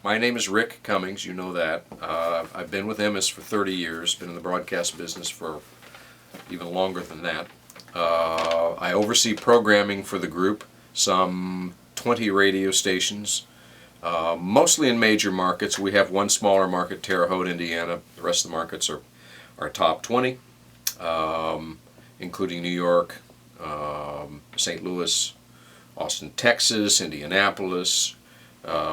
My name is Rick Cummings, you know that. I've been with Emmis for 30 years, been in the broadcast business for even longer than that. I oversee programming for the group, some 20 radio stations, mostly in major markets. We have one smaller market, Terre Haute, Indiana. The rest of the markets are our top 20, including New York, St. Louis, Austin, Texas, Indianapolis.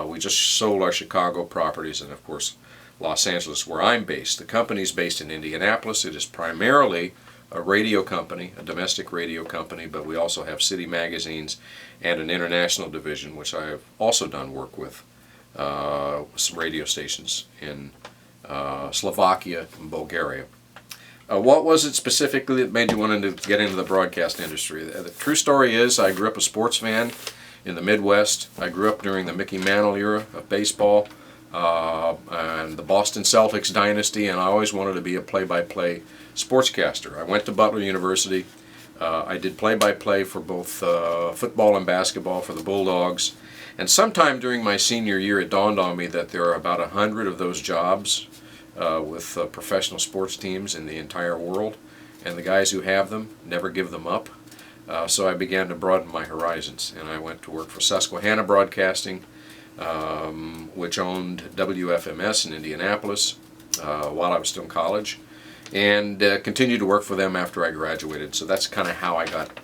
We just sold our Chicago properties, and of course Los Angeles, where I'm based. The company's based in Indianapolis. It is primarily a radio company, a domestic radio company, but we also have city magazines and an international division, which I have also done work with some radio stations in Slovakia and Bulgaria. What was it specifically that made you want to get into the broadcast industry? The true story is I grew up a sports fan in the Midwest. I grew up during the Mickey Mantle era of baseball and the Boston Celtics dynasty, and I always wanted to be a play-by-play sportscaster. I went to Butler University. I did play-by-play for both football and basketball for the Bulldogs. And sometime during my senior year it dawned on me that there are about 100 of those jobs with professional sports teams in the entire world, and the guys who have them never give them up. So I began to broaden my horizons, and I went to work for Susquehanna Broadcasting, which owned WFMS in Indianapolis while I was still in college, and continued to work for them after I graduated. So that's kind of how I got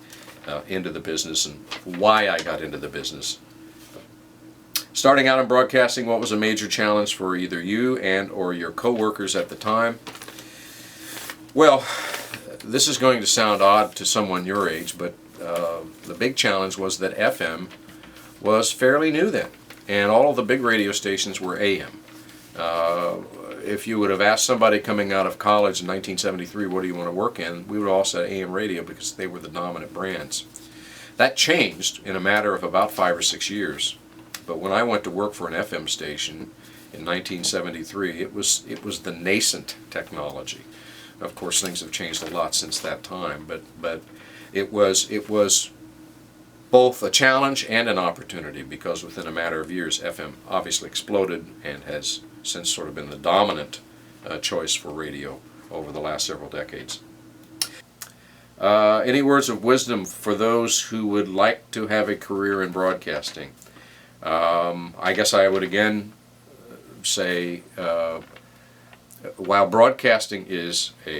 into the business and why I got into the business. Starting out in broadcasting, what was a major challenge for either you and or your co-workers at the time? Well, this is going to sound odd to someone your age, but the big challenge was that FM was fairly new then, and all of the big radio stations were AM. If you would have asked somebody coming out of college in 1973, what do you want to work in, we would all say AM radio because they were the dominant brands. That changed in a matter of about 5 or 6 years. But when I went to work for an FM station in 1973, it was the nascent technology. Of course, things have changed a lot since that time, but it was both a challenge and an opportunity, because within a matter of years, FM obviously exploded and has since sort of been the dominant choice for radio over the last several decades. Any words of wisdom for those who would like to have a career in broadcasting? I guess I would again say, while broadcasting is a